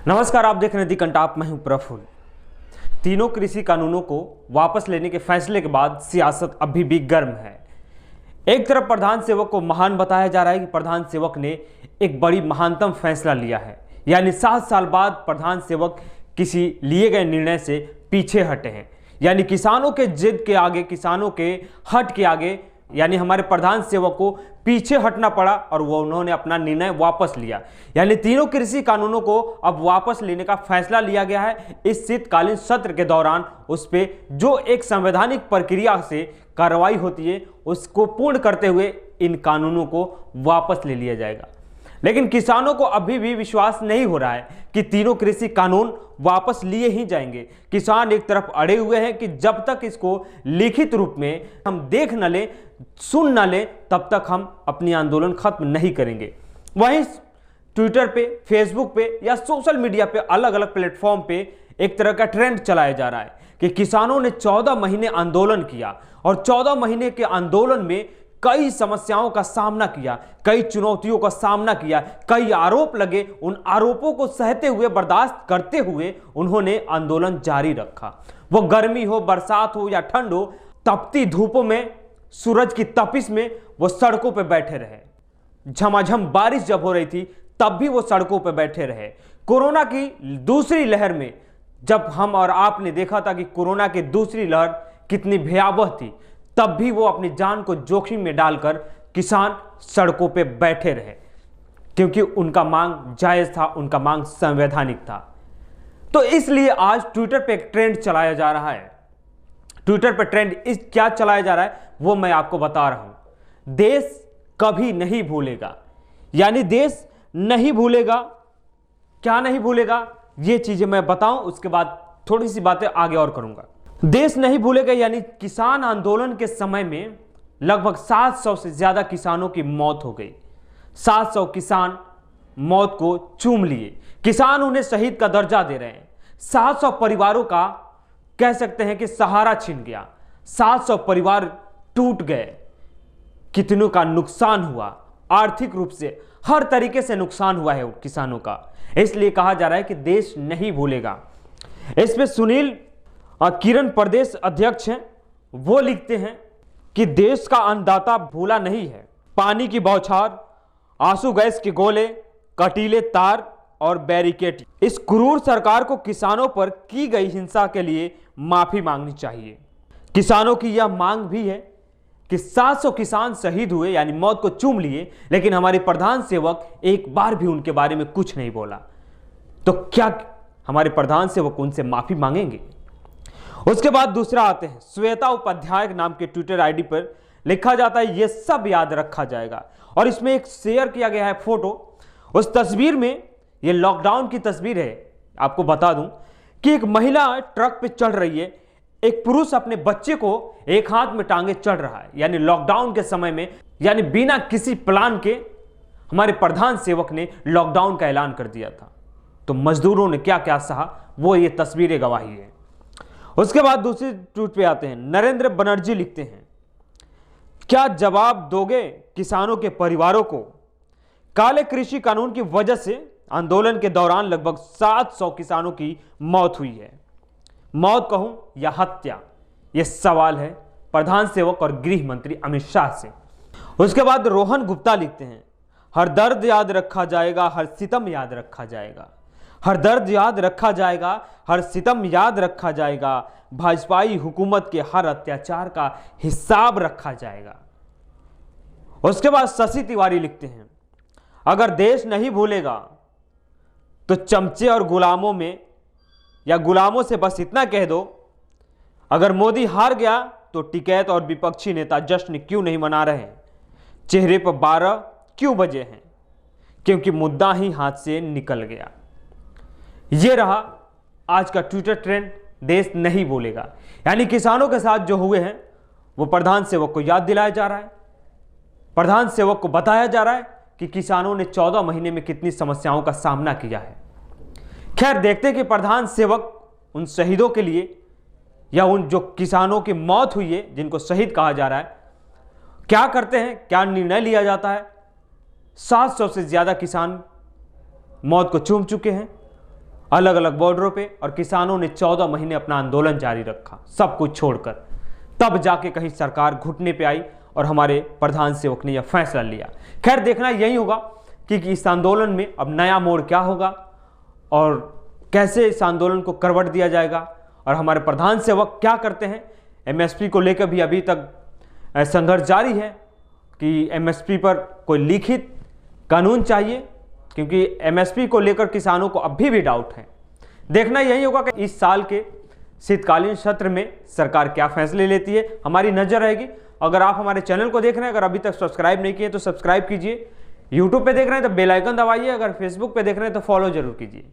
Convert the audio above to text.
नमस्कार, आप देख रहे हैं दी कंटाप। मैं हूं प्रफुल्ल। तीनों कृषि कानूनों को वापस लेने के फैसले के बाद सियासत अभी भी गर्म है। एक तरफ प्रधान सेवक को महान बताया जा रहा है कि प्रधान सेवक ने एक बड़ी महानतम फैसला लिया है, यानी 7 साल बाद प्रधान सेवक किसी लिए गए निर्णय से पीछे हटे हैं। यानी किसानों के जिद के आगे, किसानों के हट के आगे, यानी हमारे प्रधान सेवक को पीछे हटना पड़ा और वो उन्होंने अपना निर्णय वापस लिया। यानी तीनों कृषि कानूनों को अब वापस लेने का फैसला लिया गया है। इस शीतकालीन सत्र के दौरान उस पर जो एक संवैधानिक प्रक्रिया से कार्रवाई होती है उसको पूर्ण करते हुए इन कानूनों को वापस ले लिया जाएगा। लेकिन किसानों को अभी भी विश्वास नहीं हो रहा है कि तीनों कृषि कानून वापस लिए ही जाएंगे। किसान एक तरफ अड़े हुए हैं कि जब तक इसको लिखित रूप में हम देख न लें, सुन न लें, तब तक हम अपनी आंदोलन खत्म नहीं करेंगे। वहीं ट्विटर पे, फेसबुक पे या सोशल मीडिया पे, अलग अलग प्लेटफॉर्म पे एक तरह का ट्रेंड चलाया जा रहा है कि किसानों ने 14 महीने आंदोलन किया और 14 महीने के आंदोलन में कई समस्याओं का सामना किया, कई चुनौतियों का सामना किया, कई आरोप लगे। उन आरोपों को सहते हुए, बर्दाश्त करते हुए उन्होंने आंदोलन जारी रखा। वो गर्मी हो, बरसात हो या ठंड हो, तपती धूपों में, सूरज की तपिश में वो सड़कों पर बैठे रहे। झमाझम बारिश जब हो रही थी तब भी वो सड़कों पर बैठे रहे। कोरोना की दूसरी लहर में जब हम और आपने देखा था कि कोरोना की दूसरी लहर कितनी भयावह थी, तब भी वो अपनी जान को जोखिम में डालकर किसान सड़कों पे बैठे रहे, क्योंकि उनका मांग जायज था, उनका मांग संवैधानिक था। तो इसलिए आज ट्विटर पे एक ट्रेंड चलाया जा रहा है। ट्विटर पे ट्रेंड क्या चलाया जा रहा है वो मैं आपको बता रहा हूं। देश कभी नहीं भूलेगा, यानी देश नहीं भूलेगा। क्या नहीं भूलेगा, ये चीजें मैं बताऊं, उसके बाद थोड़ी सी बातें आगे और करूंगा। देश नहीं भूलेगा यानी किसान आंदोलन के समय में लगभग 700 से ज्यादा किसानों की मौत हो गई। 700 किसान मौत को चूम लिए। किसान उन्हें शहीद का दर्जा दे रहे हैं। 700 परिवारों का कह सकते हैं कि सहारा छिन गया। 700 परिवार टूट गए। कितनों का नुकसान हुआ, आर्थिक रूप से हर तरीके से नुकसान हुआ है किसानों का। इसलिए कहा जा रहा है कि देश नहीं भूलेगा। इस पे सुनील किरण प्रदेश अध्यक्ष हैं, वो लिखते हैं कि देश का अन्नदाता भूला नहीं है। पानी की बौछार, आंसू गैस के गोले, कटीले तार और बैरिकेड, इस क्रूर सरकार को किसानों पर की गई हिंसा के लिए माफी मांगनी चाहिए। किसानों की यह मांग भी है कि 700 किसान शहीद हुए, यानी मौत को चूम लिए, लेकिन हमारे प्रधान सेवक एक बार भी उनके बारे में कुछ नहीं बोला। तो क्या हमारे प्रधान सेवक उनसे माफी मांगेंगे? उसके बाद दूसरा आते हैं श्वेता उपाध्याय नाम के ट्विटर आईडी पर लिखा जाता है ये सब याद रखा जाएगा, और इसमें एक शेयर किया गया है फोटो। उस तस्वीर में, ये लॉकडाउन की तस्वीर है, आपको बता दूं कि एक महिला ट्रक पे चढ़ रही है, एक पुरुष अपने बच्चे को एक हाथ में टांगे चढ़ रहा है। यानी लॉकडाउन के समय में, यानी बिना किसी प्लान के हमारे प्रधान सेवक ने लॉकडाउन का ऐलान कर दिया था। तो मजदूरों ने क्या क्या सहा, वो ये तस्वीरें गवाही है। उसके बाद दूसरी ट्वीट पे आते हैं, नरेंद्र बनर्जी लिखते हैं, क्या जवाब दोगे किसानों के परिवारों को? काले कृषि कानून की वजह से आंदोलन के दौरान लगभग 700 किसानों की मौत हुई है। मौत कहूं या हत्या, यह सवाल है प्रधान सेवक और गृह मंत्री अमित शाह से। उसके बाद रोहन गुप्ता लिखते हैं, हर दर्द याद रखा जाएगा, हर सितम याद रखा जाएगा। हर दर्द याद रखा जाएगा, हर सितम याद रखा जाएगा। भाजपाई हुकूमत के हर अत्याचार का हिसाब रखा जाएगा। उसके बाद शशि तिवारी लिखते हैं, अगर देश नहीं भूलेगा तो चमचे और गुलामों में, या गुलामों से बस इतना कह दो, अगर मोदी हार गया तो टिकैत और विपक्षी नेता जश्न क्यों नहीं मना रहे हैं? चेहरे पर 12 क्यों बजे हैं? क्योंकि मुद्दा ही हाथ से निकल गया। यह रहा आज का ट्विटर ट्रेंड, देश नहीं भूलेगा। यानी किसानों के साथ जो हुए हैं वो प्रधान सेवक को याद दिलाया जा रहा है। प्रधान सेवक को बताया जा रहा है कि किसानों ने 14 महीने में कितनी समस्याओं का सामना किया है। खैर, देखते कि प्रधान सेवक उन शहीदों के लिए, या उन जो किसानों की मौत हुई है जिनको शहीद कहा जा रहा है, क्या करते हैं, क्या निर्णय लिया जाता है। 700 से ज्यादा किसान मौत को चूम चुके हैं अलग अलग बॉर्डरों पे, और किसानों ने 14 महीने अपना आंदोलन जारी रखा सब कुछ छोड़कर। तब जाके कहीं सरकार घुटने पे आई और हमारे प्रधान सेवक ने यह फैसला लिया। खैर देखना यही होगा कि इस आंदोलन में अब नया मोड़ क्या होगा और कैसे इस आंदोलन को करवट दिया जाएगा, और हमारे प्रधान सेवक क्या करते हैं। एमएसपी को लेकर भी अभी तक संघर्ष जारी है कि एमएसपी पर कोई लिखित कानून चाहिए, क्योंकि एमएसपी को लेकर किसानों को अभी भी डाउट है। देखना यही होगा कि इस साल के शीतकालीन सत्र में सरकार क्या फैसले लेती है, हमारी नजर रहेगी। अगर आप हमारे चैनल को देख रहे हैं, अगर अभी तक सब्सक्राइब नहीं किए तो सब्सक्राइब कीजिए, यूट्यूब पे देख रहे हैं तो बेल आइकन दबाइए, अगर फेसबुक पे देख रहे हैं तो फॉलो जरूर कीजिए।